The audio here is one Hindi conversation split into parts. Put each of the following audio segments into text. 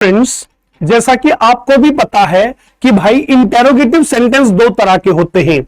फ्रेंड्स, जैसा कि आपको भी पता है कि भाई इंटेरोगेटिव सेंटेंस दो तरह के होते हैं।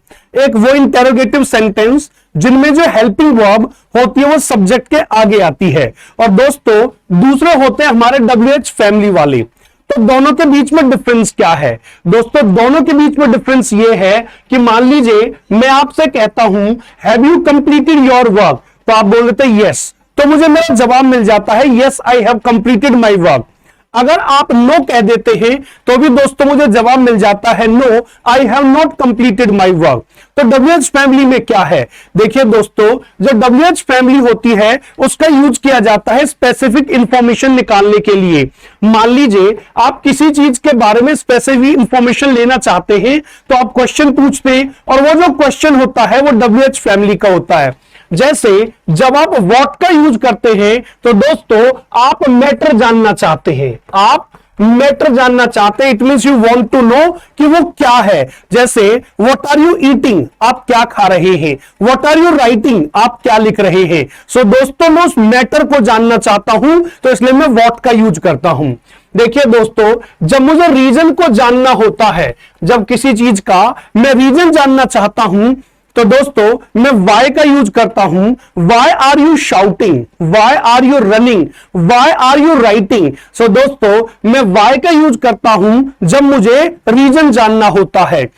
एक वो इंटेरोगेटिव सेंटेंस जिनमें जो हेल्पिंग वर्ब होती है वो सब्जेक्ट के आगे आती है, और दोस्तों दूसरे होते हैं हमारे WH फैमिली वाले। तो दोनों के बीच में डिफरेंस क्या है? दोस्तों दोनों के बीच में डिफरेंस ये है कि मान लीजिए मैं आपसे कहता हूं have you completed your work, तो आप बोल देते हैं यस, तो मुझे मेरा जवाब मिल जाता है yes I have completed my work. अगर आप नो कह देते हैं तो भी दोस्तों मुझे जवाब मिल जाता है no I have not completed my work. तो WH फैमिली में क्या है? देखिए दोस्तों, जो WH फैमिली होती है उसका यूज किया जाता है स्पेसिफिक इंफॉर्मेशन निकालने के लिए। मान लीजिए आप किसी चीज के बारे में स्पेसिफिक इंफॉर्मेशन लेना चाहते हैं तो आप क्वेश्चन पूछते हैं, और वो जो क्वेश्चन होता है वो WH फैमिली का होता है। जैसे जब आप व्हाट का यूज करते हैं तो दोस्तों आप मैटर जानना चाहते हैं, आप मैटर जानना चाहते हैं, it means you want to know कि वो क्या है। जैसे व्हाट आर यू ईटिंग, आप क्या खा रहे हैं। व्हाट आर यू राइटिंग, आप क्या लिख रहे हैं। सो दोस्तों मैं उस मैटर को जानना चाहता हूं तो इसलिए मैं व्हाट का यूज करता हूं। देखिए दोस्तों, जब मुझे रीजन को जानना होता है, जब किसी चीज का मैं रीजन जानना चाहता हूं तो दोस्तों मैं वाई का यूज करता हूं। Why are you shouting, why are you running, why are you writing. So दोस्तों मैं वाई का यूज करता हूं जब मुझे रीजन जानना होता है।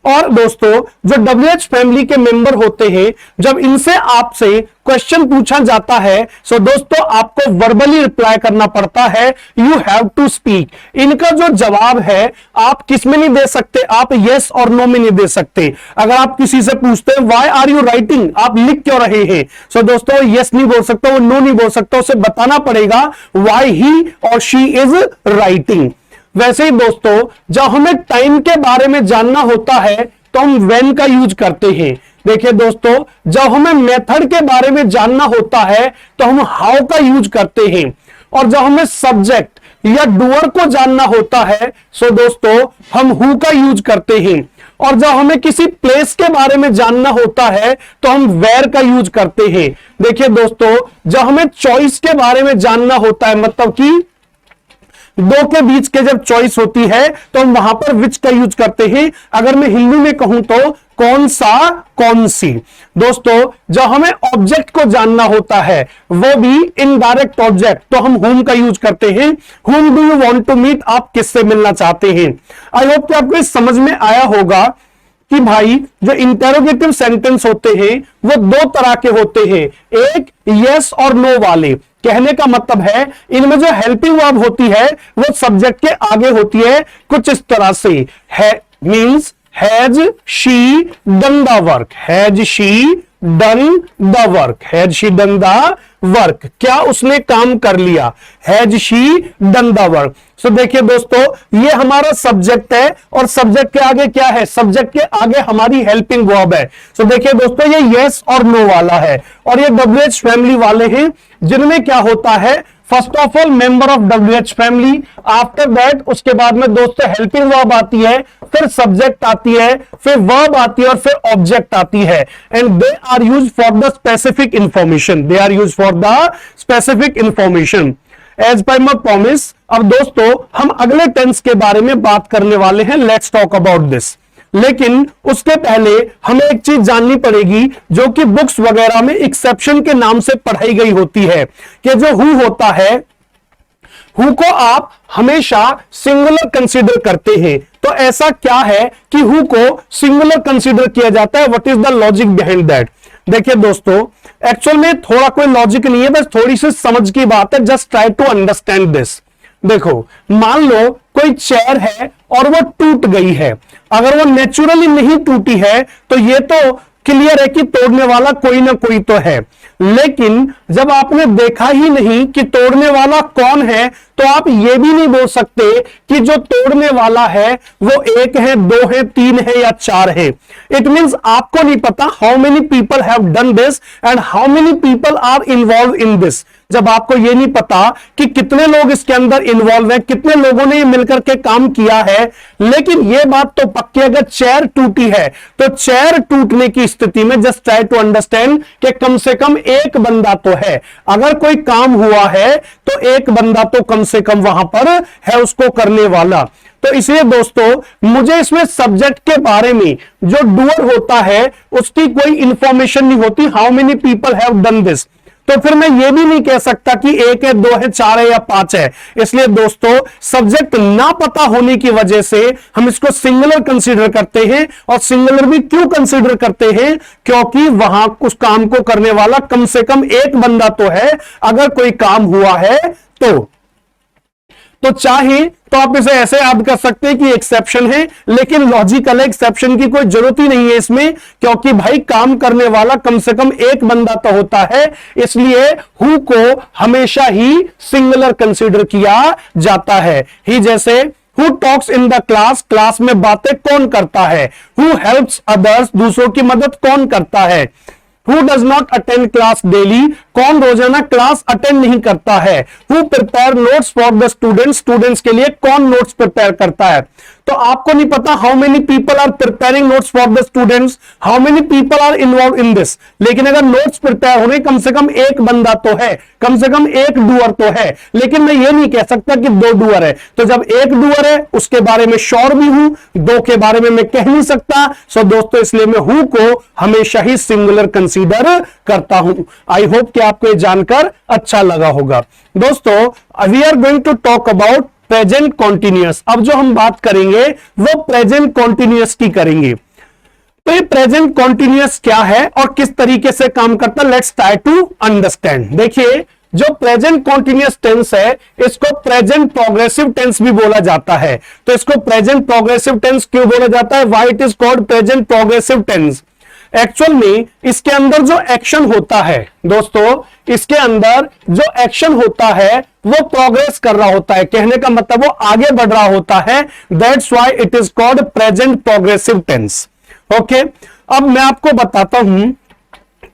और दोस्तों जो WH फैमिली के मेंबर होते हैं, जब इनसे आपसे क्वेश्चन पूछा जाता है सो दोस्तों आपको वर्बली रिप्लाई करना पड़ता है, यू हैव टू स्पीक। इनका जो जवाब है आप किस में नहीं दे सकते, आप यस और नो में नहीं दे सकते। अगर आप किसी से पूछते हैं व्हाई आर यू राइटिंग, आप लिख क्यों रहे हैं, सो दोस्तों यस नहीं बोल सकता, वो नो नहीं बोल सकता, उसे बताना पड़ेगा व्हाई ही और शी इज राइटिंग। वैसे ही दोस्तों जब हमें टाइम के बारे में जानना होता है तो हम व्हेन का यूज करते हैं। देखिए दोस्तों जब हमें मेथड के बारे में जानना होता है तो हम हाउ का यूज करते हैं, और जब हमें सब्जेक्ट या डूअर को जानना होता है सो दोस्तों हम हु का यूज करते हैं, और जब हमें किसी प्लेस के बारे में जानना होता है तो हम वेयर का यूज करते हैं। देखिए दोस्तों जब हमें चॉइस के बारे में जानना होता है, मतलब कि दो के बीच के जब चॉइस होती है तो हम वहां पर विच का यूज करते हैं। अगर मैं हिंदी में कहूं तो कौन सा, कौन सी। दोस्तों जब हमें ऑब्जेक्ट को जानना होता है, वो भी इनडायरेक्ट ऑब्जेक्ट, तो हम whom का यूज करते हैं। whom do you want to meet, आप किससे मिलना चाहते हैं। आई होप कि आपको इस समझ में आया होगा कि भाई जो इंटेरोगेटिव सेंटेंस होते हैं वो दो तरह के होते हैं, एक यस और नो वाले। कहने का मतलब है इनमें जो हेल्पिंग वर्ब होती है वो सब्जेक्ट के आगे होती है, कुछ इस तरह से है, means has she done the work, has she done the work, has she done the work, क्या उसने काम कर लिया, has she done the work. So देखिए दोस्तों ये हमारा सब्जेक्ट है, और सब्जेक्ट के आगे क्या है, सब्जेक्ट के आगे हमारी हेल्पिंग वर्ब है। सो देखिए दोस्तों ये यस और नो वाला है, और ये WH फैमिली वाले हैं जिनमें क्या होता है, first of all member of WH family, after that उसके बाद में दोस्तों हेल्पिंग वर्ब आती है, फिर सब्जेक्ट आती है, फिर वर्ब आती है, और फिर ऑब्जेक्ट आती है। And they are use for the specific information, they are use for the specific information. As per my promise, अब दोस्तों हम अगले टेंस के बारे में बात करने वाले हैं, लेट्स टॉक अबाउट दिस। लेकिन उसके पहले हमें एक चीज जाननी पड़ेगी जो कि बुक्स वगैरह में एक्सेप्शन के नाम से पढ़ाई गई होती है, कि जो हु होता है, हु को आप हमेशा सिंगुलर कंसीडर करते हैं। तो ऐसा क्या है कि हु को सिंगुलर कंसीडर किया जाता है, what is the logic behind that. देखिए दोस्तों एक्चुअल में थोड़ा कोई लॉजिक नहीं है, बस थोड़ी सी समझ की बात है, just try to understand this. देखो मान लो कोई चेयर है और वो टूट गई है, अगर वो नेचुरली नहीं टूटी है तो ये तो क्लियर है कि तोड़ने वाला कोई ना कोई तो है, लेकिन जब आपने देखा ही नहीं कि तोड़ने वाला कौन है तो आप ये भी नहीं बोल सकते कि जो तोड़ने वाला है वो एक है, दो है, तीन है या चार है। इट मींस आपको नहीं पता how many people have done this and how many people are involve in this. जब आपको ये नहीं पता कि कितने लोग इसके अंदर इन्वॉल्व हैं, कितने लोगों ने ये मिलकर के काम किया है। लेकिन ये बात तो पक्की, अगर चेयर टूटी है तो चेयर टूटने की स्थिति में जस्ट ट्राई टू अंडरस्टैंड कि कम से कम एक बंदा तो है। अगर कोई काम हुआ है तो एक बंदा तो कम से कम वहां पर है उसको करने वाला। तो इसलिए दोस्तों मुझे इसमें सब्जेक्ट के बारे में जो डूअर होता है उसकी कोई इंफॉर्मेशन नहीं होती, how many people have done this. तो फिर मैं ये भी नहीं कह सकता कि एक है, दो है, चार है या पांच है। इसलिए दोस्तों सब्जेक्ट ना पता होने की वजह से हम इसको सिंगुलर कंसीडर करते हैं। और सिंगुलर भी क्यों कंसीडर करते हैं? क्योंकि वहां उस काम को करने वाला कम से कम एक बंदा तो है, अगर कोई काम हुआ है तो चाहे तो आप इसे ऐसे याद कर सकते हैं कि एक्सेप्शन है, लेकिन लॉजिकल एक्सेप्शन की कोई जरूरत ही नहीं है इसमें, क्योंकि भाई काम करने वाला कम से कम एक बंदा तो होता है। इसलिए हु को हमेशा ही सिंगुलर कंसीडर किया जाता है। ही जैसे who talks in the class, class में बातें कौन करता है। हु हेल्प्स अदर्स, दूसरों की मदद कौन करता है। Who does not attend class daily, कौन रोजाना क्लास अटेंड नहीं करता है। Who prepare notes for the students, students के लिए कौन नोट्स प्रिपेयर करता है। तो आपको नहीं पता how many people are preparing notes for the students, how many people are involve in this. लेकिन अगर नोट्स प्रिपेयर होने कम से कम एक बंदा तो है, कम से कम एक डूअर तो है। लेकिन मैं ये नहीं कह सकता कि दो डूअर है। तो जब एक डूअर है उसके बारे में श्योर भी हूं, दो के बारे में मैं कह नहीं सकता। सो दोस्तों इसलिए मैं हूं को हमेशा ही सिंगुलर कंसीडर करता हूं। आई होप कि आपको ये जानकर अच्छा लगा होगा। दोस्तों we are going to talk about present continuous. अब जो हम बात करेंगे वो प्रेजेंट कॉन्टिन्यूअस की करेंगे। तो ये प्रेजेंट कॉन्टिन्यूअस क्या है और किस तरीके से काम करता है, लेट्स ट्राई टू अंडरस्टैंड। देखिए जो प्रेजेंट कॉन्टिन्यूअस टेंस है इसको प्रेजेंट प्रोग्रेसिव टेंस भी बोला जाता है। तो इसको प्रेजेंट प्रोग्रेसिव टेंस क्यों बोला जाता है, why it is called present progressive tense. Actual में इसके अंदर जो एक्शन होता है दोस्तों, इसके अंदर जो एक्शन होता है वो प्रोग्रेस कर रहा होता है, कहने का मतलब वो आगे बढ़ रहा होता है। That's why it is called present progressive tense. Okay, अब मैं आपको बताता हूं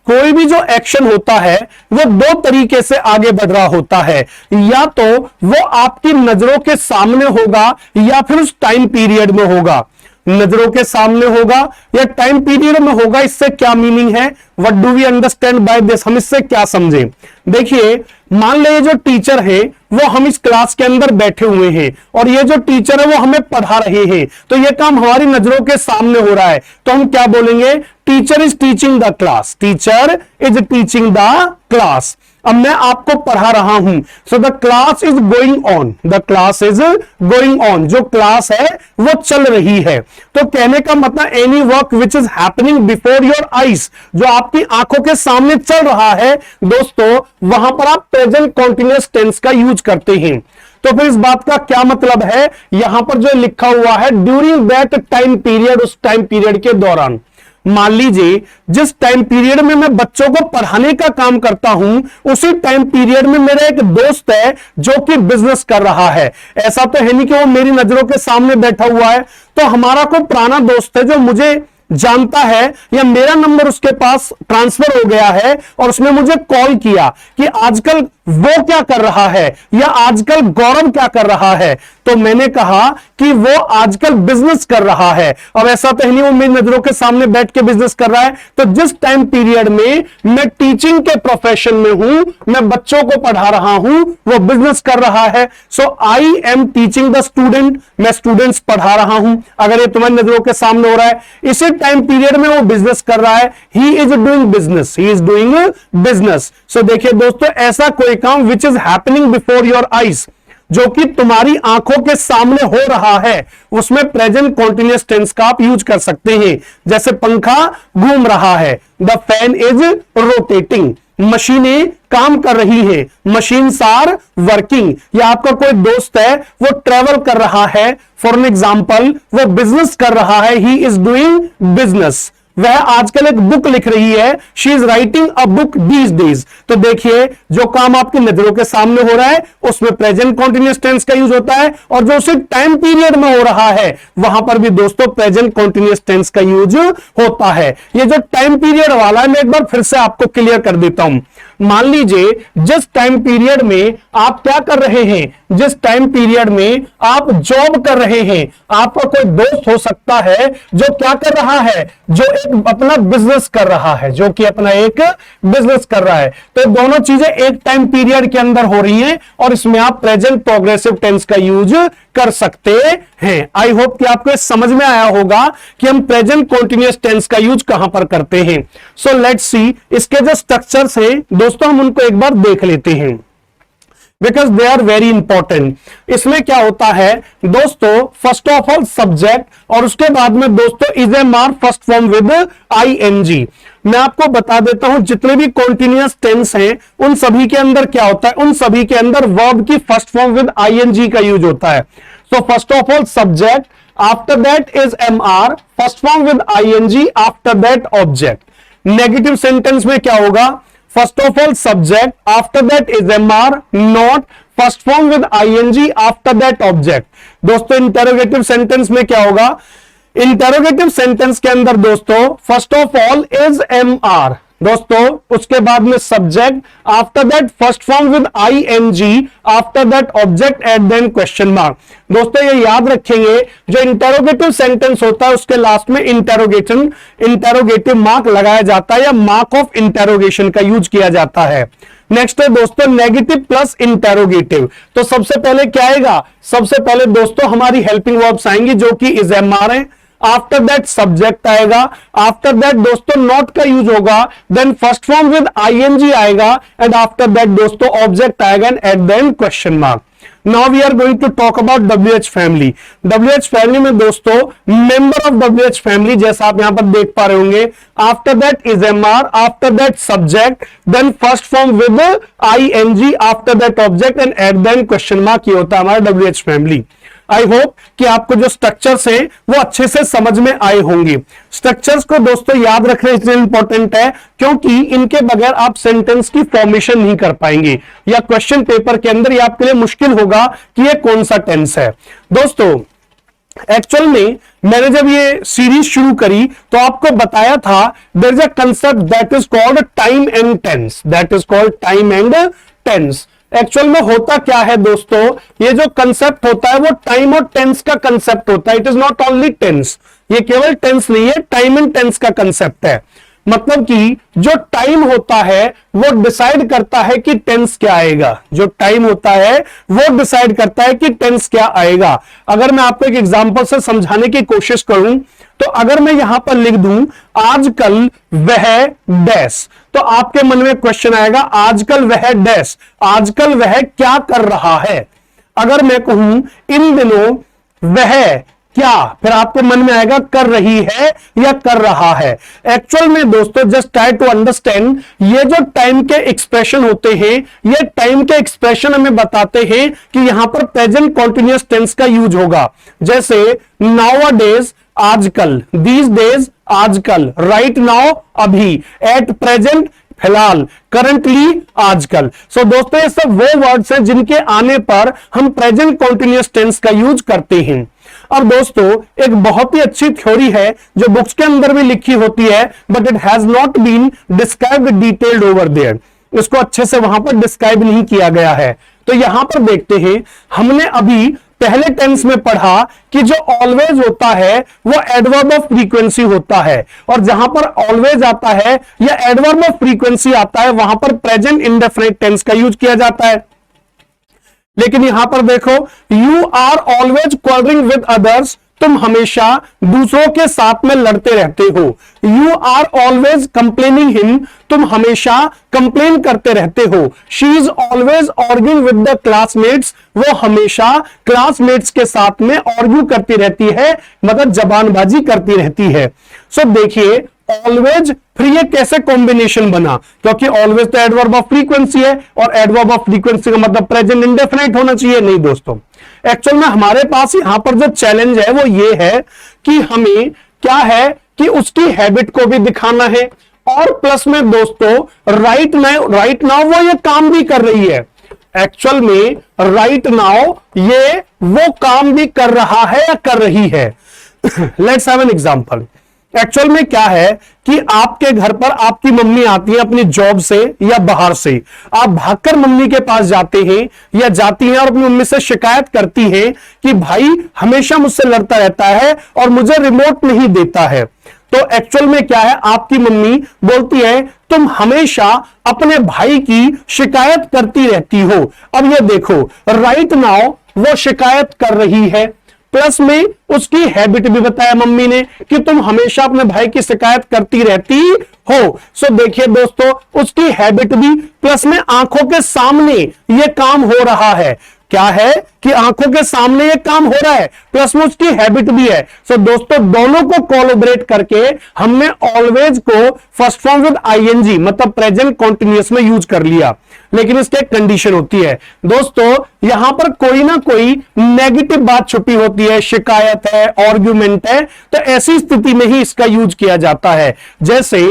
कोई भी जो एक्शन होता है वो दो तरीके से आगे बढ़ रहा होता है। या तो वो आपकी नजरों के सामने होगा या फिर उस टाइम पीरियड में होगा। नजरों के सामने होगा या टाइम पीरियड में होगा, इससे क्या मीनिंग है, what do we understand by this, हम इससे क्या समझे। देखिए मान लीजिए जो टीचर है वो हम इस क्लास के अंदर बैठे हुए हैं और ये जो टीचर है वो हमें पढ़ा रहे हैं। तो ये काम हमारी नजरों के सामने हो रहा है, तो हम क्या बोलेंगे, teacher is teaching the class, teacher is teaching the class. अब मैं आपको पढ़ा रहा हूं, so the class is going on, the class is going on, जो क्लास है वो चल रही है। तो कहने का मतलब any work which is happening before your eyes, जो आपकी आंखों के सामने चल रहा है दोस्तों, वहां पर आप प्रेजेंट कॉन्टिन्यूअस टेंस का यूज करते हैं। तो फिर इस बात का क्या मतलब है, यहां पर जो लिखा हुआ है ड्यूरिंग दैट टाइम पीरियड, उस टाइम पीरियड के दौरान। मान लीजिए जिस टाइम पीरियड में मैं बच्चों को पढ़ाने का काम करता हूं उसी टाइम पीरियड में मेरा एक दोस्त है जो कि बिजनेस कर रहा है। ऐसा तो है नहीं कि वो मेरी नजरों के सामने बैठा हुआ है। तो हमारा कोई पुराना दोस्त है जो मुझे जानता है या मेरा नंबर उसके पास ट्रांसफर हो गया है और उसने मुझे कॉल किया कि आजकल वो क्या कर रहा है या आजकल गौरव क्या कर रहा है। तो मैंने कहा कि वो आजकल बिजनेस कर रहा है। अब ऐसा तो नहीं वो मेरी नजरों के सामने बैठ के बिजनेस कर रहा है। तो जिस टाइम पीरियड में मैं टीचिंग के प्रोफेशन में हूं, मैं बच्चों को पढ़ा रहा हूं, वो बिजनेस कर रहा है। So I am teaching the student, मैं स्टूडेंट्स पढ़ा रहा हूं। अगर ये तुम्हारी नजरों के सामने हो रहा है, इसी टाइम पीरियड में वो बिजनेस कर रहा है, he is doing business, he is doing business. So देखिए दोस्तों, ऐसा कोई काम which is happening before your eyes, जो कि तुम्हारी आंखों के सामने हो रहा है, उसमें प्रेजेंट कॉन्टिन्यूअस टेंस का आप यूज कर सकते हैं। जैसे पंखा घूम रहा है, द फैन इज रोटेटिंग, मशीनें काम कर रही है, मशीन्स आर वर्किंग। या आपका कोई दोस्त है वो ट्रेवल कर रहा है, फॉर एन एग्जांपल वो बिजनेस कर रहा है, ही इज डूइंग बिजनेस। वह आजकल एक बुक लिख रही है, she is writing a book these days. तो देखिए जो काम आपकी नजरों के सामने हो रहा है उसमें प्रेजेंट कॉन्टिन्यूअस टेंस का यूज होता है, और जो उसी टाइम पीरियड में हो रहा है वहां पर भी दोस्तों प्रेजेंट कॉन्टिन्यूअस टेंस का यूज होता है। ये जो टाइम पीरियड वाला है मैं एक बार फिर से आपको क्लियर कर देता हूं। मान लीजिए जिस टाइम पीरियड में आप क्या कर रहे हैं, जिस टाइम पीरियड में आप जॉब कर रहे हैं, आपका कोई दोस्त हो सकता है जो क्या कर रहा है, जो एक अपना बिजनेस कर रहा है, जो कि अपना एक बिजनेस कर रहा है। तो दोनों चीजें एक टाइम पीरियड के अंदर हो रही हैं और इसमें आप प्रेजेंट प्रोग्रेसिव टेंस का यूज कर सकते हैं। आई होप कि आपको समझ में आया होगा कि हम प्रेजेंट कंटीन्यूअस टेंस का यूज कहां पर करते हैं। सो लेट्स सी, इसके जो स्ट्रक्चर्स हैं दोस्तों हम उनको एक बार देख लेते हैं, because they are very important. इसमें क्या होता है दोस्तों, फर्स्ट ऑफ ऑल सब्जेक्ट और उसके बाद में दोस्तों is am are first form with ING. मैं आपको बता देता हूं जितने भी कॉन्टिन्यूअस टेंस हैं उन सभी के अंदर क्या होता है, उन सभी के अंदर वर्ब की फर्स्ट फॉर्म विद आईएनजी का यूज होता है। So first of all subject, after that is am are, first form with ING, after that object. Negative sentence में क्या होगा, first of all subject, after that is am are, not, first form with ING, after that object. दोस्तों इंटेरोगेटिव सेंटेंस में क्या होगा, इंटेरोगेटिव सेंटेंस के अंदर दोस्तों first of all is am are, दोस्तों उसके बाद में subject, after that first form with ING, after that object at then question mark. दोस्तों ये याद रखेंगे, जो इंटेरोगेटिव सेंटेंस होता है उसके लास्ट में इंटेरोगेटिव मार्क लगाया जाता है या मार्क ऑफ इंटेरोगेशन का यूज किया जाता है। नेक्स्ट है दोस्तों नेगेटिव प्लस इंटेरोगेटिव। तो सबसे पहले क्या आएगा, सबसे पहले दोस्तों हमारी हेल्पिंग वर्ब्स आएंगी जो कि इज एम आर है, आफ्टर दैट सब्जेक्ट आएगा, आफ्टर दैट दोस्तों नॉट का यूज होगा, then first form with ING आएगा एंड आफ्टर दैट दोस्तों ऑब्जेक्ट आएगा and then question mark. Now we are going to talk about WH family. WH family में दोस्तों मेंबर ऑफ WH फैमिली जैसा आप यहां पर देख पा रहे होंगे, after that is am are, after that subject, then first form with ING, after that object and at then question mark. ये होता है हमारा WH फैमिली। आई होप कि आपको जो स्ट्रक्चर्स हैं वो अच्छे से समझ में आए होंगे। स्ट्रक्चर्स को दोस्तों याद रखना इसलिए इंपॉर्टेंट है क्योंकि इनके बगैर आप सेंटेंस की फॉर्मेशन नहीं कर पाएंगे या क्वेश्चन पेपर के अंदर ये आपके लिए मुश्किल होगा कि ये कौन सा टेंस है। दोस्तों एक्चुअल में मैंने जब ये सीरीज शुरू करी तो आपको बताया था there is a concept that is called time and tense, that is called time and tense. Actual में होता क्या है दोस्तों, ये जो कंसेप्ट होता है वो टाइम और टेंस का कंसेप्ट होता है। It is not only tense, ये केवल टेंस नहीं है, टाइम एंड टेंस का कंसेप्ट है। मतलब कि जो टाइम होता है वो डिसाइड करता है कि टेंस क्या आएगा, जो टाइम होता है वो डिसाइड करता है कि टेंस क्या आएगा। अगर मैं आपको एक एग्जांपल से समझाने की कोशिश करूं तो अगर मैं यहां पर लिख दूं आजकल वह डैश, तो आपके मन में क्वेश्चन आएगा आजकल वह डैश, आजकल वह क्या कर रहा है। अगर मैं कहूं इन दिनों वह क्या, फिर आपके मन में आएगा कर रही है या कर रहा है। एक्चुअल में दोस्तों जस्ट ट्राई टू अंडरस्टैंड, ये जो टाइम के एक्सप्रेशन होते हैं, ये टाइम के एक्सप्रेशन हमें बताते हैं कि यहां पर प्रेजेंट कॉन्टिन्यूअस टेंस का यूज होगा। जैसे नाउअडेज आजकल, दीज डेज आजकल, राइट नाउ अभी, एट प्रेजेंट फिलहाल, करंटली आजकल। सो दोस्तों ये सब वो वर्ड्स हैं जिनके आने पर हम प्रेजेंट कॉन्टिन्यूअस टेंस का यूज करते हैं। अब दोस्तों एक बहुत ही अच्छी थ्योरी है जो बुक्स के अंदर भी लिखी होती है but it has not been described detailed over there, इसको अच्छे से वहां पर डिस्क्राइब नहीं किया गया है। तो यहां पर देखते हैं, हमने अभी पहले टेंस में पढ़ा कि जो ऑलवेज होता है वो एडवर्ब ऑफ फ्रीक्वेंसी होता है और जहां पर ऑलवेज आता है या एडवर्ब ऑफ फ्रीक्वेंसी आता है वहां पर प्रेजेंट इंडेफिनिट टेंस का यूज किया जाता है। लेकिन यहां पर देखो, you are always quarrelling with others, तुम हमेशा दूसरों के साथ में लड़ते रहते हो। You are always complaining him, तुम हमेशा कंप्लेन करते रहते हो। She is always arguing with the classmates, वो हमेशा क्लासमेट्स के साथ में आर्ग्यू करती रहती है, मतलब जबानबाजी करती रहती है। सो देखिए ऑलवेज, फिर ये कैसे कॉम्बिनेशन बना, क्योंकि ऑलवेज तो एडवर्ब ऑफ फ्रीक्वेंसी है और एडवर्ब ऑफ फ्रीक्वेंसी का मतलब प्रेजेंट इंडेफिनिट होना चाहिए। नहीं दोस्तों, एक्चुअल में हमारे पास यहां पर जो चैलेंज है वो ये है कि हमें क्या है कि उसकी हैबिट को भी दिखाना है और प्लस में दोस्तों राइट नाउ वो ये काम भी कर रही है। एक्चुअल में राइट नाउ ये वो काम भी कर रहा है या कर रही है। Let's have an example. Actual में क्या है कि आपके घर पर आपकी मम्मी आती है अपनी जॉब से या बाहर से, आप भागकर मम्मी के पास जाते हैं या जाती हैं और अपनी मम्मी से शिकायत करती हैं कि भाई हमेशा मुझसे लड़ता रहता है और मुझे रिमोट नहीं देता है। तो एक्चुअल में क्या है, आपकी मम्मी बोलती है तुम हमेशा अपने भाई की शिकायत करती रहती हो। अब ये देखो, राइट नाउ वो शिकायत कर रही है, प्लस में उसकी हैबिट भी बताया मम्मी ने कि तुम हमेशा अपने भाई की शिकायत करती रहती हो। सो देखिए दोस्तों, उसकी हैबिट भी प्लस में आंखों के सामने ये काम हो रहा है। क्या है कि आंखों के सामने ये काम हो रहा है, प्लस में उसकी हैबिट भी है। सो दोस्तों, दोनों को कोलैबोरेट करके हमने ऑलवेज को फर्स्ट फॉर्म विद आईएनजी मतलब प्रेजेंट कॉन्टिन्यूअस में यूज कर लिया। लेकिन इसकी एक कंडीशन होती है दोस्तों, यहां पर कोई ना कोई नेगेटिव बात छुपी होती है, शिकायत है, आर्ग्यूमेंट है, तो ऐसी स्थिति में ही इसका यूज किया जाता है। जैसे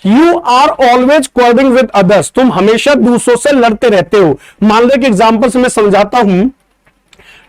you are always quarrelling with others, तुम हमेशा दूसरों से लड़ते रहते हो। मान लो एक एग्जांपल से मैं समझाता हूं,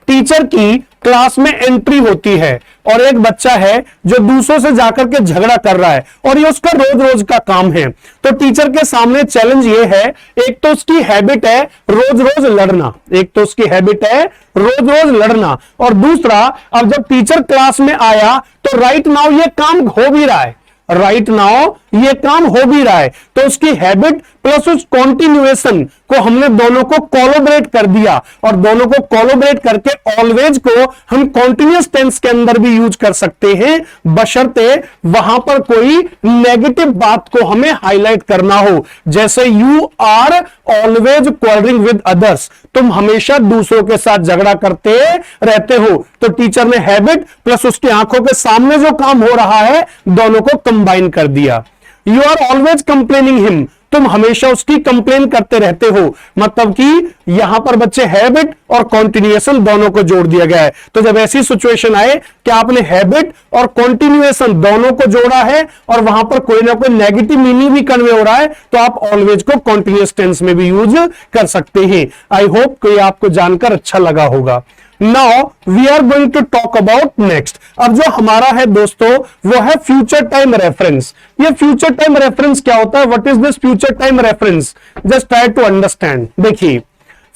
टीचर की क्लास में एंट्री होती है और एक बच्चा है जो दूसरों से जाकर के झगड़ा कर रहा है और ये उसका रोज रोज का काम है। तो टीचर के सामने चैलेंज ये है, एक तो उसकी हैबिट है रोज रोज लड़ना, एक तो उसकी हैबिट है रोज रोज लड़ना, और दूसरा अब जब टीचर क्लास में आया तो राइट नाउ ये काम हो भी रहा है, राइट नाउ ये काम हो भी रहा है। तो उसकी हैबिट प्लस उस कॉन्टिन्यूएशन को हमने दोनों को कोलैबोरेट कर दिया, और दोनों को कोलैबोरेट करके ऑलवेज को हम कॉन्टिन्यूअस टेंस के अंदर भी यूज कर सकते हैं, बशर्ते वहां पर कोई नेगेटिव बात को हमें हाईलाइट करना हो। जैसे you are always quarrelling with others, तुम हमेशा दूसरों के साथ झगड़ा करते रहते हो। तो टीचर ने हैबिट प्लस उसकी आंखों के सामने जो काम हो रहा है दोनों को कंबाइन कर दिया। You are always complaining him, तुम हमेशा उसकी कंप्लेन करते रहते हो, मतलब कि यहां पर बच्चे हैबिट और कॉन्टिन्यूएशन दोनों को जोड़ दिया गया है। तो जब ऐसी सिचुएशन आए कि आपने हैबिट और कॉन्टिन्यूएशन दोनों को जोड़ा है और वहां पर कोई ना कोई नेगेटिव मीनिंग भी कन्वे हो रहा है, तो आप ऑलवेज को कॉन्टिन्यूअस टेंस में भी यूज कर सकते हैं। आई होप कि आपको जानकर अच्छा लगा होगा। Now we are going to talk about next. अब जो हमारा है दोस्तों वो है फ्यूचर टाइम रेफरेंस। ये फ्यूचर टाइम रेफरेंस क्या होता है, what is this future time reference, just try to understand. देखिए,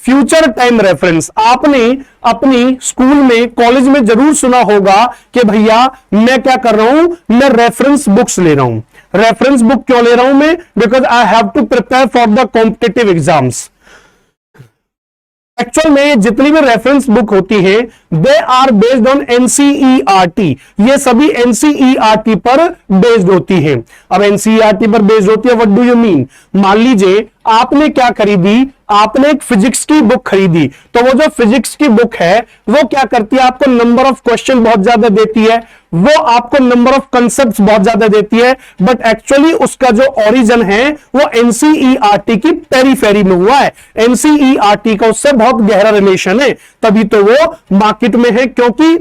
फ्यूचर टाइम रेफरेंस आपने अपनी स्कूल में कॉलेज में जरूर सुना होगा कि भैया मैं क्या कर रहा हूं, मैं रेफरेंस बुक्स ले रहा हूं। रेफरेंस बुक क्यों ले रहा हूं मैं, because I have to prepare for the competitive exams. Actual में जितनी भी रेफरेंस बुक होती है they are based on NCERT, ये सभी एनसीईआरटी पर बेस्ड होती है। अब एनसीईआरटी पर बेस्ड होती है, व्हाट डू यू मीन, मान लीजिए आपने क्या खरीदी, आपने एक फिजिक्स की बुक खरीदी, तो वो जो फिजिक्स की बुक है वो क्या करती है, आपको नंबर ऑफ क्वेश्चन बहुत ज्यादा देती है, वो आपको नंबर ऑफ कंसेप्ट्स बहुत ज्यादा देती है, बट एक्चुअली उसका जो ओरिजिन है वो एनसीईआरटी की पेरीफेरी में हुआ है। एनसीईआरटी का उससे बहुत गहरा रिलेशन है, तभी तो वो मार्केट में है, क्योंकि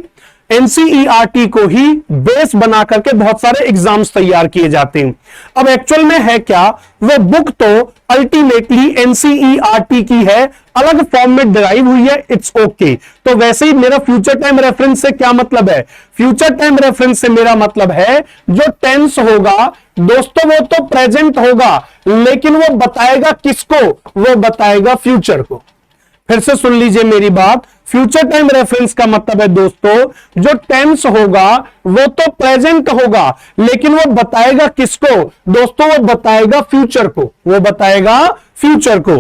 एनसीईआरटी को ही बेस बना करके बहुत सारे एग्जाम्स तैयार किए जाते हैं। अब एक्चुअल में है क्या, वो बुक तो अल्टीमेटली एनसीईआरटी की है, अलग फॉर्म में डिराइव हुई है, इट्स ओके। तो वैसे ही मेरा फ्यूचर टाइम रेफरेंस से क्या मतलब है, फ्यूचर टाइम रेफरेंस से मेरा मतलब है जो टेंस होगा दोस्तों वो तो प्रेजेंट होगा, लेकिन वो बताएगा किसको, वो बताएगा फ्यूचर को। फिर से सुन लीजिए मेरी बात, फ्यूचर टाइम रेफरेंस का मतलब है दोस्तों जो टेंस होगा वो तो प्रेजेंट होगा, लेकिन वो बताएगा किसको दोस्तों, वो बताएगा फ्यूचर को, वो बताएगा फ्यूचर को।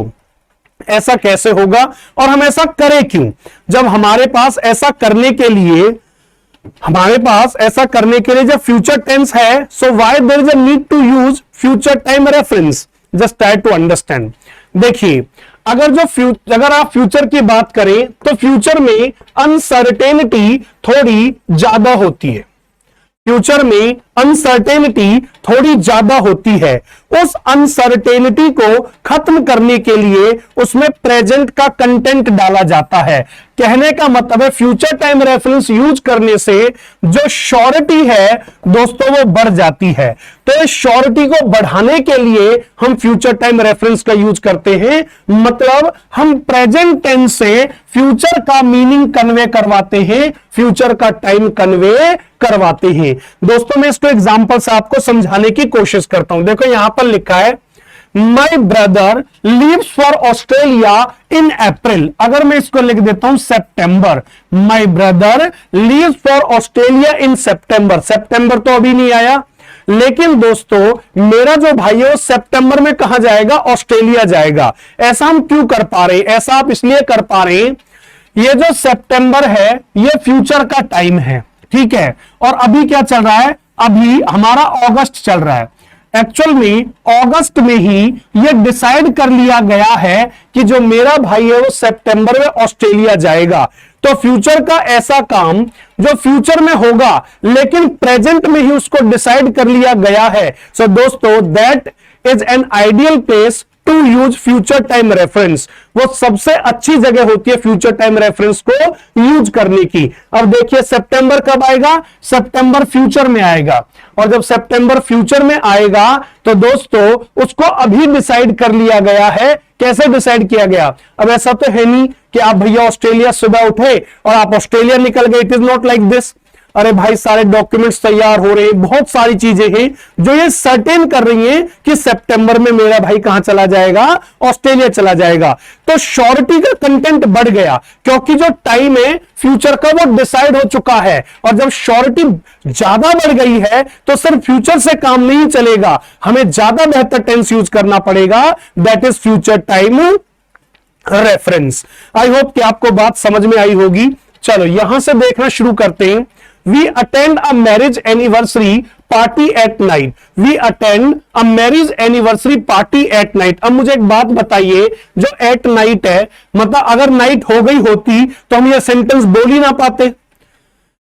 ऐसा कैसे होगा और हम ऐसा करें क्यों, जब हमारे पास ऐसा करने के लिए जब फ्यूचर टेंस है, so why there is a need to use future time reference, just try to understand. देखिए, अगर आप फ्यूचर की बात करें तो फ्यूचर में अनसर्टेनिटी थोड़ी ज्यादा होती है, फ्यूचर में अनसर्टेनिटी थोड़ी ज्यादा होती है। उस अनसर्टेनिटी को खत्म करने के लिए उसमें प्रेजेंट का कंटेंट डाला जाता है। कहने का मतलब है फ्यूचर टाइम रेफरेंस यूज करने से जो श्योरिटी है दोस्तों वो बढ़ जाती है। तो इस श्योरिटी को बढ़ाने के लिए हम फ्यूचर टाइम रेफरेंस का यूज करते हैं, मतलब हम प्रेजेंट टेंस से फ्यूचर का मीनिंग कन्वे करवाते हैं, फ्यूचर का टाइम कन्वे करवाते हैं। दोस्तों मैं इसको को एग्जांपल से आपको समझाने की कोशिश करता हूं। देखो यहां पर लिखा है my brother leaves for Australia in April. अगर मैं इसको लिख देता हूं सितंबर, my brother leaves for Australia in September. सितंबर तो अभी नहीं आया, लेकिन दोस्तों मेरा जो भाई है वो सितंबर में कहां जाएगा? ऑस्ट्रेलिया जाएगा। ऐसा हम क्यों कर पा रहे हैं? ऐसा आप इसलिए कर पा रहे हैं, ये जो सितंबर है ये फ्यूचर का टाइम है, ठीक है। और अभी क्या चल रहा है? अभी हमारा अगस्त चल रहा है। एक्चुअल में अगस्त में ही ये डिसाइड कर लिया गया है कि जो मेरा भाई है वो सितंबर में ऑस्ट्रेलिया जाएगा। तो फ्यूचर का ऐसा काम जो फ्यूचर में होगा लेकिन प्रेजेंट में ही उसको डिसाइड कर लिया गया है। सो दोस्तों that is an ideal place to use future time reference. वो सबसे अच्छी जगह होती है फ्यूचर टाइम रेफरेंस को यूज करने की। अब देखिए सितंबर कब आएगा? सितंबर फ्यूचर में आएगा, और जब सितंबर फ्यूचर में आएगा तो दोस्तों उसको अभी डिसाइड कर लिया गया है। कैसे डिसाइड किया गया? अब ऐसा तो है नहीं कि आप भैया ऑस्ट्रेलिया सुबह उठे और आप ऑस्ट्रेलिया निकल गए। It is not like this. अरे भाई सारे डॉक्यूमेंट्स तैयार हो रहे हैं, बहुत सारी चीजें हैं जो ये सर्टेन कर रही हैं कि सितंबर में मेरा भाई कहां चला जाएगा? ऑस्ट्रेलिया चला जाएगा। तो श्योरिटी का कंटेंट बढ़ गया क्योंकि जो टाइम है फ्यूचर का वो डिसाइड हो चुका है। और जब श्योरिटी ज्यादा बढ़ गई है तो सिर्फ फ्यूचर से काम नहीं चलेगा, हमें ज्यादा बेहतर टेंस यूज करना पड़ेगा, that is future time reference. I hope कि आपको बात समझ में आई होगी। चलो यहां से देखना शुरू करते हैं। We attend a marriage anniversary party at night. We attend a marriage anniversary party at night. अब मुझे एक बात बताइए, जो at night है मतलब अगर नाइट हो गई होती तो हम ये सेंटेंस बोल ही ना पाते।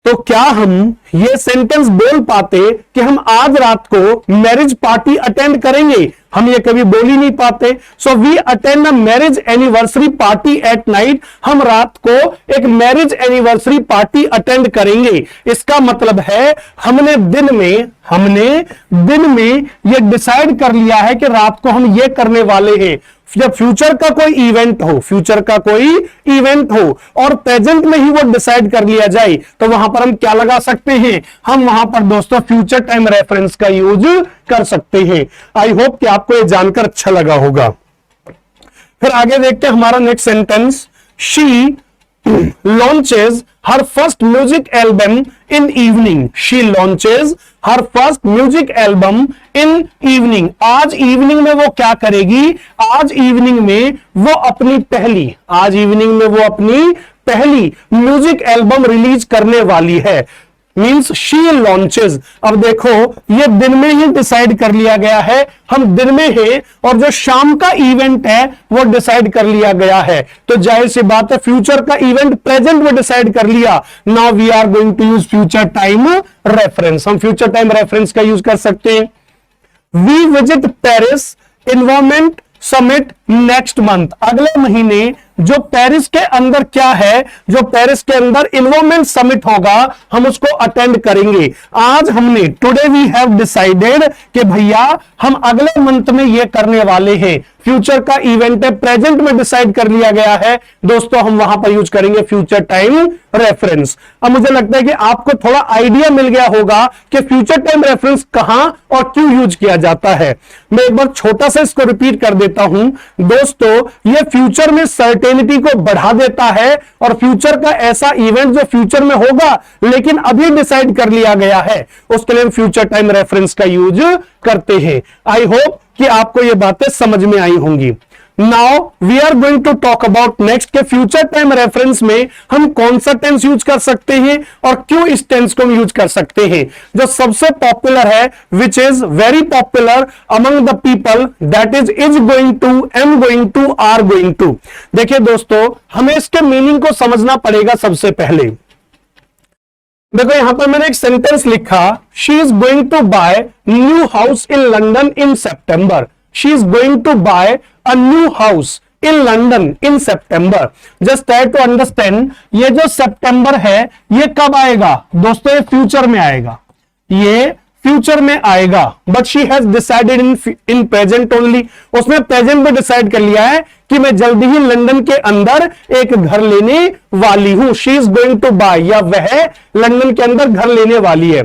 तो क्या हम ये सेंटेंस बोल पाते कि हम आज रात को मैरिज पार्टी अटेंड करेंगे? हम ये कभी बोल ही नहीं पाते। So we attend a marriage anniversary party at night. हम रात को एक मैरिज एनिवर्सरी पार्टी अटेंड करेंगे। इसका मतलब है हमने दिन में ये डिसाइड कर लिया है कि रात को हम ये करने वाले हैं। जब फ्यूचर का कोई इवेंट हो और प्रेजेंट में ही वो डिसाइड कर लिया जाए तो वहां पर हम क्या लगा सकते हैं? हम वहां पर दोस्तों फ्यूचर टाइम रेफरेंस का यूज कर सकते हैं। आई होप कि आपको ये जानकर अच्छा लगा होगा। फिर आगे देखते हैं हमारा next sentence. She launches her first music album in evening. She launches her first music album in evening. आज इवनिंग में वो क्या करेगी? आज इवनिंग में वो अपनी पहली म्यूजिक एल्बम रिलीज करने वाली है। Means she launches. अब देखो ये दिन में ही डिसाइड कर लिया गया है, हम दिन में हैं, और जो शाम का इवेंट है वो डिसाइड कर लिया गया है। तो जाहिर सी बात है फ्यूचर का इवेंट प्रेजेंट में डिसाइड कर लिया। Now we are going to use future time reference. हम फ्यूचर टाइम रेफरेंस का यूज कर सकते हैं। We visit Paris environment summit next month. अगले महीने जो पेरिस के अंदर क्या है, जो पेरिस के अंदर एनवायरमेंट समिट होगा हम उसको अटेंड करेंगे। आज हमने टुडे वी हैव डिसाइडेड कि भैया हम अगले मंथ में ये करने वाले हैं। फ्यूचर का इवेंट है, प्रेजेंट में डिसाइड कर लिया गया है दोस्तों, हम वहां पर यूज करेंगे फ्यूचर टाइम रेफरेंस। अब मुझे लगता है कि आपको थोड़ा आइडिया मिल गया होगा कि फ्यूचर टाइम रेफरेंस कहां और क्यों यूज किया जाता है। मैं एक बार छोटा सा इसको रिपीट कर देता हूं दोस्तों। ये फ्यूचर में सर्टेनिटी को बढ़ा देता है और फ्यूचर का ऐसा इवेंट जो फ्यूचर में होगा लेकिन अभी डिसाइड कर लिया गया है उसके लिए हम फ्यूचर टाइम रेफरेंस का यूज करते हैं। आई होप कि आपको ये बातें समझ में आई होंगी। Now we are going to talk about next के फ्यूचर टाइम रेफरेंस में हम कौन सा टेंस यूज कर सकते हैं और क्यों इस टेंस को हम यूज कर सकते हैं। जो सबसे पॉपुलर है, which is very popular among the people, that is going to, am going to, are going to. देखिए दोस्तों हमें इसके मीनिंग को समझना पड़ेगा। सबसे पहले देखो यहां पर मैंने एक सेंटेंस लिखा, she is going to buy new house in London in September. She is going to buy a new house in London in September. Just try to understand, ये जो सेप्टेंबर है ये कब आएगा दोस्तों? ये फ्यूचर में आएगा, ये फ्यूचर में आएगा, but she has decided in present only, उसने प्रेजेंट में डिसाइड कर लिया है कि मैं जल्दी ही लंदन के अंदर एक घर लेने वाली हूं। She is going to buy, या वह लंदन के अंदर घर लेने वाली है।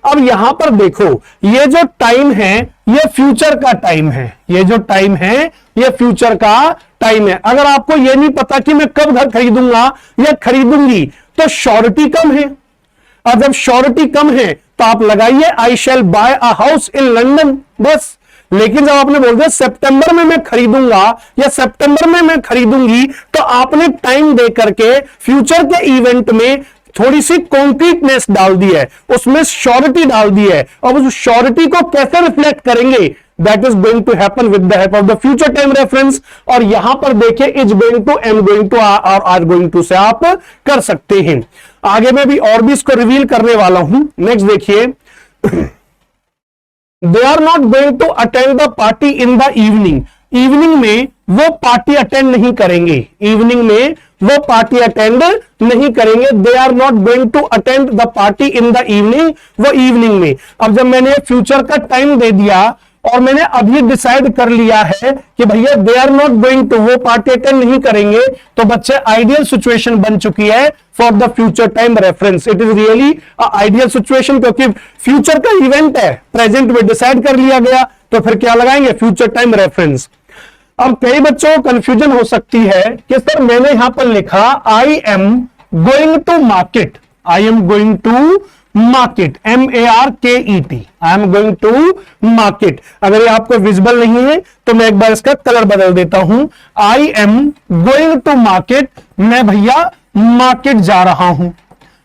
अब यहां पर देखो, ये जो टाइम है ये फ्यूचर का टाइम है, ये जो टाइम है ये फ्यूचर का टाइम है। अगर आपको ये नहीं पता कि मैं कब घर खरीदूंगा या खरीदूंगी तो श्योरिटी कम है, और जब श्योरिटी कम है तो आप लगाइए I shall buy a house in London, बस। लेकिन जब आपने बोल दिया सितंबर में मैं खरीदूंगा या सितंबर में मैं खरीदूंगी, तो आपने टाइम दे करके फ्यूचर के इवेंट में थोड़ी सी कॉन्क्रीटनेस डाल दी है, उसमें श्योरिटी डाल दी है, और उस श्योरिटी को कैसे रिफ्लेक्ट करेंगे, that is going to happen with the help of the future time reference. और यहां पर देखिए is going to, am going to और आर गोइंग टू से आप कर सकते हैं। आगे मैं भी और भी इसको रिवील करने वाला हूं। नेक्स्ट देखिए, they are not going to attend the party in the evening, evening में वो पार्टी अटेंड नहीं करेंगे, इवनिंग में वो पार्टी अटेंड नहीं करेंगे। They are not going to attend the party in the evening, वो इवनिंग में। अब जब मैंने फ्यूचर का टाइम दे दिया और मैंने अभी डिसाइड कर लिया है कि भैया they are not going to, वो पार्टी अटेंड नहीं करेंगे, तो बच्चे आइडियल सिचुएशन बन चुकी है for the future time reference. It is really ideal situation, क्योंकि फ्यूचर का इवेंट है, प्रेजेंट में डिसाइड कर लिया गया, तो फिर क्या लगाएंगे, फ्यूचर टाइम रेफरेंस। अब कई बच्चों को कंफ्यूजन हो सकती है कि सर मैंने यहां पर लिखा I am going to market, I am going to market, MARKET, I am going to market. अगर ये आपको विजिबल नहीं है तो मैं एक बार इसका कलर बदल देता हूं। I am going to market, मैं भैया मार्केट जा रहा हूं,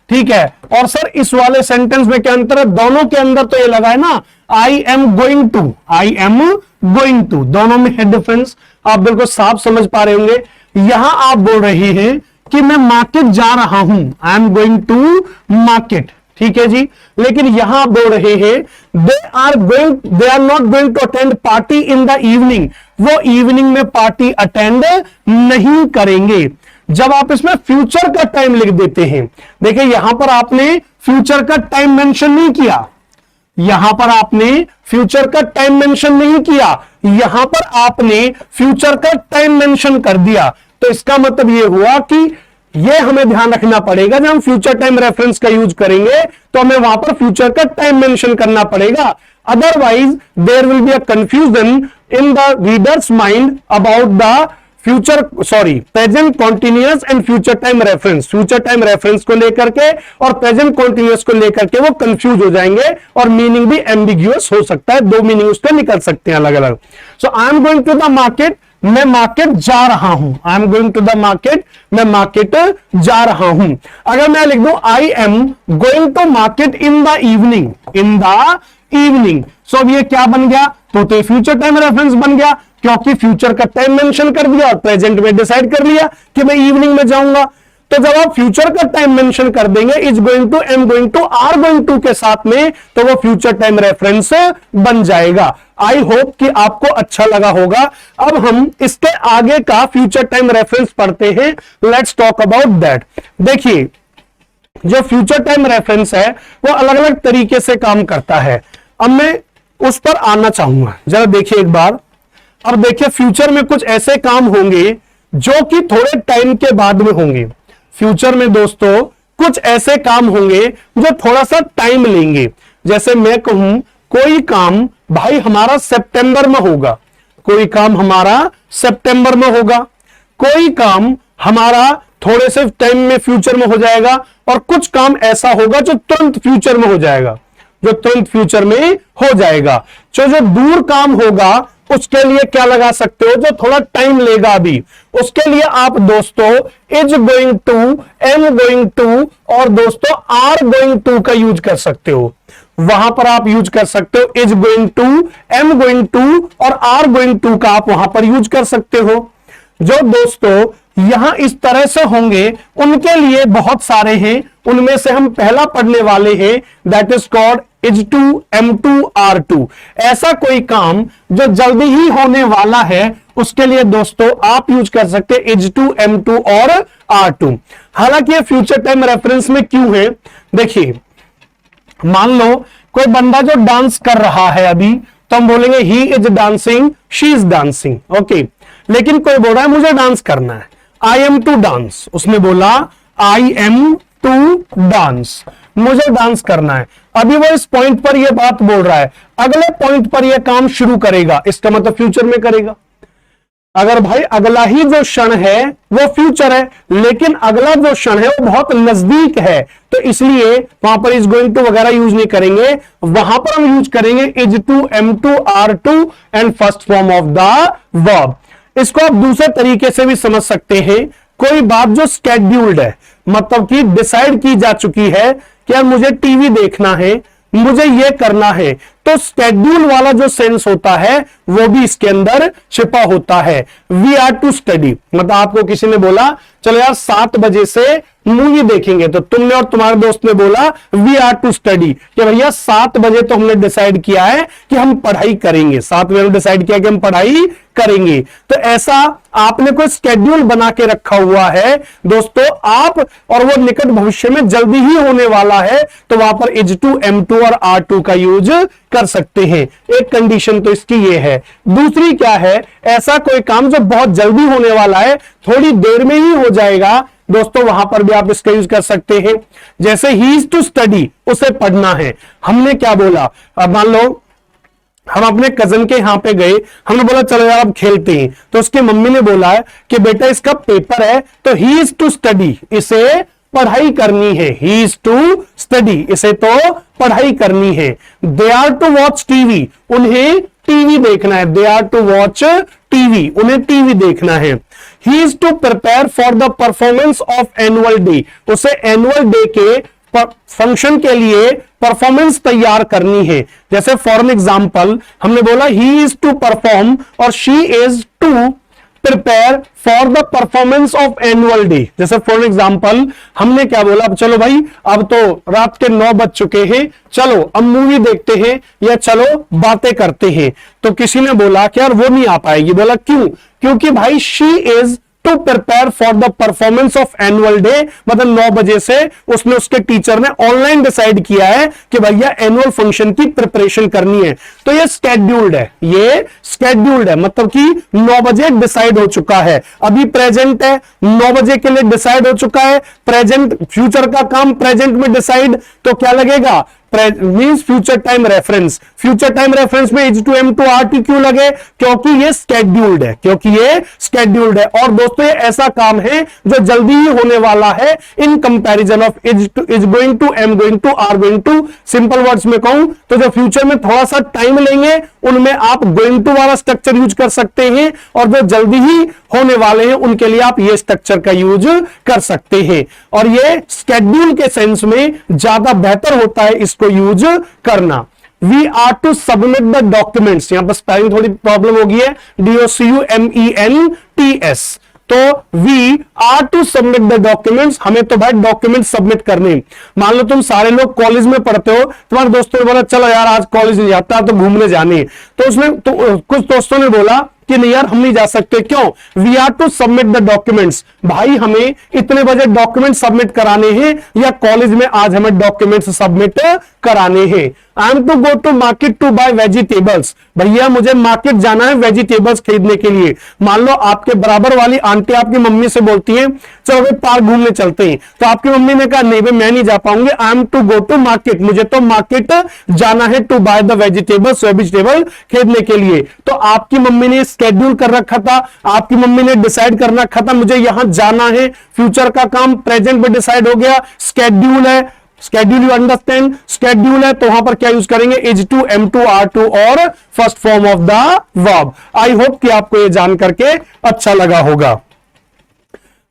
ठीक है। और सर इस वाले सेंटेंस में क्या अंतर है, दोनों के अंदर तो ये लगा है ना I am going to, I am going to, दोनों में है डिफरेंस, आप बिल्कुल साफ समझ पा रहे होंगे। यहां आप बोल रहे हैं कि मैं मार्केट जा रहा हूं, I am going to market, ठीक है जी। लेकिन यहां बोल रहे हैं they are not going to attend party in the evening, वो इवनिंग में पार्टी अटेंड नहीं करेंगे। जब आप इसमें फ्यूचर का टाइम लिख देते हैं, देखिए यहां पर आपने फ्यूचर का टाइम मेंशन नहीं किया, यहां पर आपने फ्यूचर का टाइम मेंशन नहीं किया, यहां पर आपने फ्यूचर का टाइम मेंशन कर दिया। तो इसका मतलब यह हुआ कि ये हमें ध्यान रखना पड़ेगा, जब हम फ्यूचर टाइम रेफरेंस का यूज करेंगे तो हमें वहां पर फ्यूचर का टाइम मेंशन करना पड़ेगा। Otherwise there will be a confusion in the readers mind about the future, sorry, present continuous and future time reference. Future time reference को लेकर के और प्रेजेंट कॉन्टिन्यूअस को लेकर के वो कंफ्यूज हो जाएंगे और मीनिंग भी एम्बिग्यूअस हो सकता है, दो मीनिंग उसके निकल सकते हैं अलग अलग। So I am going to the market, मैं मार्केट जा रहा हूं, I am going to the market, मैं मार्केट जा रहा हूं। अगर मैं लिख दूं I am going to market in the evening, in the evening, so अब ये क्या बन गया, तो फ्यूचर टाइम रेफरेंस बन गया, क्योंकि फ्यूचर का टाइम मेंशन कर दिया और प्रेजेंट में डिसाइड कर लिया कि मैं इवनिंग में जाऊंगा। तो जब आप फ्यूचर का टाइम मेंशन कर देंगे is going to, am going to, are going to के साथ में, तो वो फ्यूचर टाइम रेफरेंस बन जाएगा। आई होप कि आपको अच्छा लगा होगा। अब हम इसके आगे का फ्यूचर टाइम रेफरेंस पढ़ते हैं। Let's talk about that. देखिए जो फ्यूचर टाइम रेफरेंस है वो अलग अलग तरीके से काम करता है। अब मैं उस पर आना चाहूंगा, जरा देखिए एक बार। अब देखिए फ्यूचर में कुछ ऐसे काम होंगे जो कि थोड़े टाइम के बाद में होंगे। फ्यूचर में दोस्तों कुछ ऐसे काम होंगे जो थोड़ा सा टाइम लेंगे। जैसे मैं कहूं कोई काम भाई हमारा सितंबर में होगा, कोई काम हमारा सितंबर में होगा, कोई काम हमारा थोड़े से टाइम में फ्यूचर में हो जाएगा, और कुछ काम ऐसा होगा जो तुरंत फ्यूचर में हो जाएगा, जो तुरंत फ्यूचर में हो जाएगा। जो दूर काम होगा उसके लिए क्या लगा सकते हो, जो थोड़ा टाइम लेगा अभी, उसके लिए आप दोस्तों is going to, am going to और दोस्तों आर गोइंग टू का यूज कर सकते हो। वहां पर आप यूज कर सकते हो is going to, am going to और आर गोइंग टू का आप वहां पर यूज कर सकते हो। जो दोस्तों यहां इस तरह से होंगे उनके लिए बहुत सारे हैं, उनमें से हम पहला पढ़ने वाले हैं, that is called is to, am to, are to. ऐसा कोई काम जो जल्दी ही होने वाला है उसके लिए दोस्तों आप यूज कर सकते हैं इज टू, एम टू और आर टू। हालांकि ये फ्यूचर टाइम रेफरेंस में क्यों है, देखिए मान लो कोई बंदा जो डांस कर रहा है अभी, तो हम बोलेंगे he is dancing, she is dancing, okay. लेकिन कोई बोल रहा है मुझे डांस करना है, आई एम टू डांस, उसने बोला आई एम टू डांस, मुझे डांस करना है। अभी वो इस पॉइंट पर ये बात बोल रहा है, अगले पॉइंट पर ये काम शुरू करेगा, इसका मतलब फ्यूचर में करेगा। अगर भाई अगला ही जो क्षण है वो फ्यूचर है, लेकिन अगला जो क्षण है वो बहुत नजदीक है, तो इसलिए वहां पर इज गोइंग टू वगैरह यूज नहीं करेंगे, वहां पर हम यूज करेंगे is to, am to, are to and first form of the verb. इसको आप दूसरे तरीके से भी समझ सकते हैं, कोई बात जो स्केड्यूल्ड है, मतलब कि डिसाइड की जा चुकी है कि यार मुझे टीवी देखना है, मुझे ये करना है, तो स्केड्यूल वाला जो सेंस होता है वो भी इसके अंदर छिपा होता है। वी आर टू स्टडी, मतलब आपको किसी ने बोला चलो यार 7 बजे से मूवी देखेंगे, तो तुमने और तुम्हारे दोस्त ने बोला वी आर टू स्टडी, कि भैया 7 बजे तो हमने डिसाइड किया है कि हम पढ़ाई करेंगे, 7 बजे डिसाइड किया कि हम पढ़ाई करेंगे। तो ऐसा आपने कोई स्केड्यूल बना के रखा हुआ है दोस्तों आप, और वो निकट भविष्य में जल्दी ही होने वाला है, तो वहां पर इज टू, एम टू और आर टू का यूज कर सकते हैं। एक कंडीशन तो इसकी ये है। दूसरी क्या है, ऐसा कोई काम जो बहुत जल्दी होने वाला है, थोड़ी देर में ही हो जाएगा दोस्तों, वहां पर भी आप इसका यूज कर सकते हैं। जैसे ही इज टू स्टडी, उसे पढ़ना है, हमने क्या बोला, अब मान लो हम अपने कजन के यहां पे गए, हमने बोला चलो यार अब खेलते हैं, तो उसकी मम्मी ने बोला है कि बेटा इसका पेपर है, तो ही इज टू स्टडी, इसे पढ़ाई करनी है, ही इज टू स्टडी, इसे तो पढ़ाई करनी है। They are to watch TV, उन्हें टीवी देखना है, they are to watch TV, उन्हें टीवी देखना है। He is to prepare for the performance of annual day, उसे एनुअल डे के फंक्शन के लिए परफॉर्मेंस तैयार करनी है। जैसे फॉर एन एग्जाम्पल हमने बोला ही इज टू परफॉर्म और she is to prepare for the performance of annual day. जैसे फॉर एग्जाम्पल हमने क्या बोला, अब चलो भाई अब तो रात के 9 बज चुके हैं, चलो अब मूवी देखते हैं या चलो बातें करते हैं, तो किसी ने बोला कि यार वो नहीं आ पाएगी, बोला क्यों, क्योंकि भाई she is to prepare for the performance of annual day, मतलब 9 बजे से उसने, उसके टीचर ने ऑनलाइन डिसाइड किया है कि भैया एनुअल फंक्शन की प्रिपरेशन करनी है, तो ये स्केड्यूल्ड है, ये स्केड्यूल्ड है, मतलब कि 9 बजे डिसाइड हो चुका है। अभी प्रेजेंट है, 9 बजे के लिए डिसाइड हो चुका है, प्रेजेंट, फ्यूचर का काम प्रेजेंट में डिसाइड, तो क्या लगेगा, means future time reference. Future time reference में is to, am to, are to क्यों लगे, क्योंकि ये स्केड्यूल्ड है, क्योंकि ये स्केड्यूल्ड है। और दोस्तों ये ऐसा काम है जो जल्दी ही होने वाला है, in comparison of is to, is going to, am going to, are going to. Simple words में कहूं तो जो फ्यूचर में थोड़ा सा टाइम लेंगे उनमें आप गोइंग टू वाला स्ट्रक्चर यूज कर सकते हैं, और जो जल्दी ही होने वाले हैं उनके लिए आप ये स्ट्रक्चर का यूज कर सकते हैं। और ये स्केड्यूल के सेंस में ज्यादा बेहतर होता है इसको यूज करना। We are to submit the documents, यहां पर स्पेलिंग थोड़ी प्रॉब्लम हो गई है, DOCUMENTS, तो we are to submit the documents, हमें तो भाई डॉक्यूमेंट सबमिट करने। मान लो तुम सारे लोग कॉलेज में पढ़ते हो, तुम्हारे दोस्तों ने बोला चलो यार आज कॉलेज नहीं जाता तो घूमने जाने, तो उसमें तो कुछ दोस्तों ने बोला कि नहीं यार हम नहीं जा सकते, क्यों, we are to submit the documents, भाई हमें इतने बजे डॉक्यूमेंट सबमिट कराने हैं, या कॉलेज में आज हमें डॉक्यूमेंट्स सबमिट कराने हैं। I am to go to market to buy vegetables, भैया मुझे मार्केट जाना है वेजिटेबल्स खरीदने के लिए। मान लो आपके बराबर वाली आंटी आपकी मम्मी से बोलती है चलो भाई पार्क घूमने चलते हैं, तो आपकी मम्मी ने कहा नहीं भाई मैं नहीं जा पाऊंगी, I am to go to market, मुझे तो मार्केट जाना है to buy the vegetables, vegetable खरीदने के लिए। तो आपकी मम्मी ने स्केड्यूल कर रखा था, आपकी मम्मी ने डिसाइड कर रखा था मुझे यहां जाना है, फ्यूचर का काम प्रेजेंट में डिसाइड हो गया, स्केड्यूल है, स्केड्यूल यू अंडरस्टैंड, स्केड्यूल है तो वहां पर क्या यूज करेंगे, is to, am to, are to और first form of the verb. I hope कि आपको यह जान करके अच्छा लगा होगा।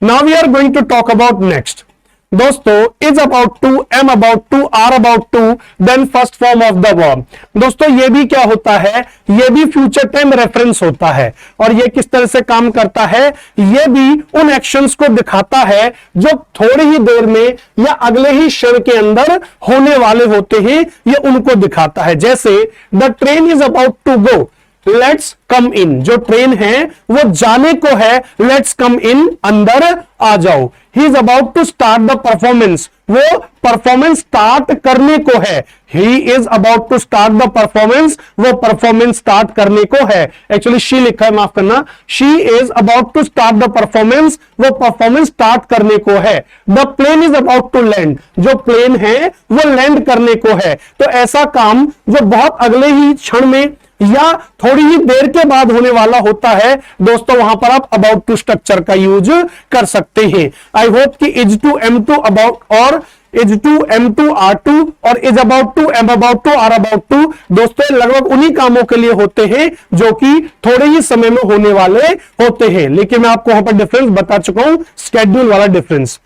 Now we are going to talk about next दोस्तों, is about to, am about to, are about to, then first form of the verb. दोस्तों ये भी क्या होता है, ये भी फ्यूचर टाइम रेफरेंस होता है, और ये किस तरह से काम करता है, ये भी उन एक्शंस को दिखाता है जो थोड़ी ही देर में या अगले ही क्षण के अंदर होने वाले होते हैं, ये उनको दिखाता है। जैसे the train is about to go, let's come in, जो ट्रेन है वो जाने को है, लेट्स कम इन, अंदर आ जाओ। He is about to start the performance, वो परफॉर्मेंस स्टार्ट करने को है। He is about to start the performance, वो परफॉर्मेंस स्टार्ट करने को है। एक्चुअली शी लिखा है, माफ करना, she is about to start the performance, वो परफॉर्मेंस स्टार्ट करने को है। The plane is about to land, जो प्लेन है वो लैंड करने को है। तो ऐसा काम जो बहुत अगले ही क्षण में या थोड़ी ही देर के बाद होने वाला होता है दोस्तों, वहां पर आप अबाउट टू स्ट्रक्चर का यूज कर सकते हैं। आई होप कि is to am to about और is to am to are to और is about to am about to are about to दोस्तों लगभग उन्हीं कामों के लिए होते हैं जो कि थोड़े ही समय में होने वाले होते हैं। लेकिन मैं आपको वहां पर डिफरेंस बता चुका हूं, स्केड्यूल वाला डिफरेंस।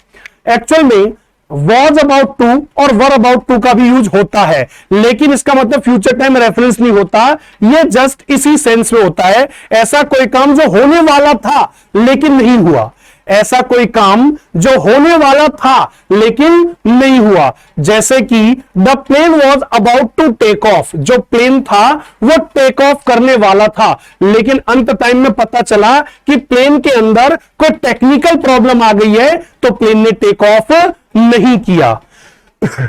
एक्चुअल में वॉज अबाउट टू और वर अबाउट टू का भी यूज होता है, लेकिन इसका मतलब फ्यूचर टाइम रेफरेंस नहीं होता, ये जस्ट इसी सेंस में होता है। ऐसा कोई काम जो होने वाला था लेकिन नहीं हुआ, ऐसा कोई काम जो होने वाला था लेकिन नहीं हुआ। जैसे कि the plane was about to take off, जो प्लेन था वो टेक ऑफ करने वाला था, लेकिन अंत टाइम में पता चला कि प्लेन के अंदर कोई टेक्निकल प्रॉब्लम आ गई है, तो प्लेन ने टेक ऑफ नहीं किया।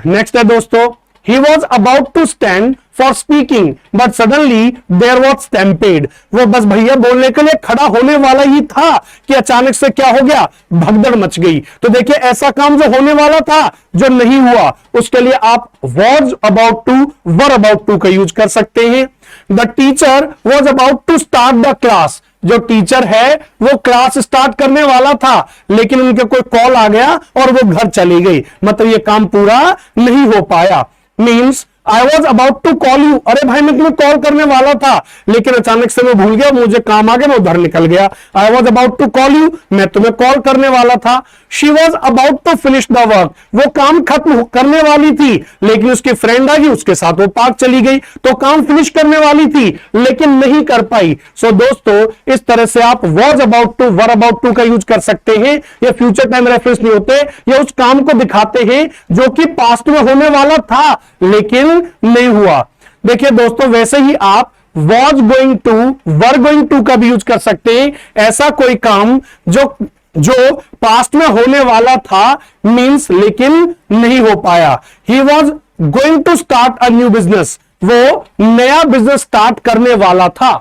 नेक्स्ट है दोस्तों, he was about to stand for speaking but suddenly there was stampede, वो बस भैया बोलने के लिए खड़ा होने वाला ही था कि अचानक से क्या हो गया, भगदड़ मच गई। तो देखिए ऐसा काम जो होने वाला था जो नहीं हुआ, उसके लिए आप was about to were about to का यूज कर सकते हैं। the teacher was about to start the class, जो टीचर है वो क्लास स्टार्ट करने वाला था लेकिन उनके कोई कॉल आ गया और वो घर चली गई, मतलब ये काम पूरा नहीं हो पाया। Means I was about to call you, अरे भाई मैं तुम्हें कॉल करने वाला था लेकिन अचानक से मैं भूल गया, मुझे काम आ गया, मैं उधर निकल गया। I was about to call you, मैं तुम्हें कॉल करने वाला था। She was about to finish the work, वो काम खत्म करने वाली थी लेकिन उसकी फ्रेंड आ गई, उसके साथ वो पार्क चली गई, तो काम फिनिश करने वाली थी लेकिन नहीं कर पाई। सो दोस्तों इस तरह से आप was about to were about to का यूज कर सकते हैं। ये फ्यूचर टाइम रेफरेंस नहीं होते, ये उस काम को दिखाते हैं जो कि पास्ट में होने वाला था लेकिन नहीं हुआ। देखिए दोस्तों वैसे ही आप was going to, were going to का भी यूज कर सकते हैं। ऐसा कोई काम जो पास्ट में होने वाला था मींस लेकिन नहीं हो पाया। He was going to start a new business, वो नया बिजनेस स्टार्ट करने वाला था।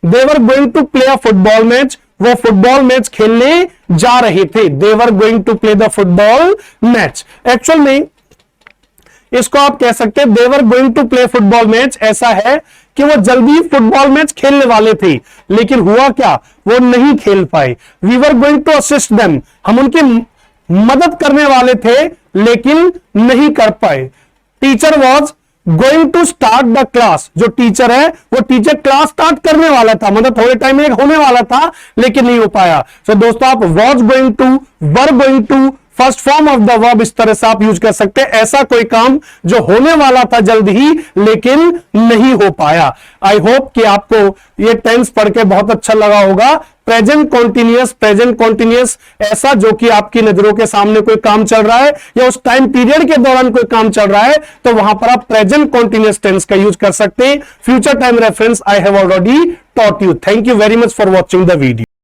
They were going to play a football match, वो फुटबॉल मैच खेलने जा रहे थे। They were going to play the football match। Actual में इसको आप कह सकते हैं they're going to play football match, ऐसा है कि वो जल्दी फुटबॉल मैच खेलने वाले थे लेकिन हुआ क्या, वो नहीं खेल पाए। We were going to assist them, हम उनकी मदद करने वाले थे लेकिन नहीं कर पाए। Teacher was going to start the class, जो टीचर है वो टीचर क्लास स्टार्ट करने वाला था, मतलब थोड़े टाइम में होने वाला था लेकिन नहीं हो पाया। सो दोस्तों आप was going to, were going to, first form of the verb इस तरह से आप यूज कर सकते हैं। ऐसा कोई काम जो होने वाला था जल्द ही लेकिन नहीं हो पाया। आई होप कि आपको ये टेंस पढ़ के बहुत अच्छा लगा होगा। प्रेजेंट कॉन्टिन्यूअस ऐसा जो कि आपकी नजरों के सामने कोई काम चल रहा है या उस टाइम पीरियड के दौरान कोई काम चल रहा है तो वहां पर आप प्रेजेंट कॉन्टिन्यूअस टेंस का यूज कर सकते हैं। Future time reference I have already taught you. Thank you very much for watching the video.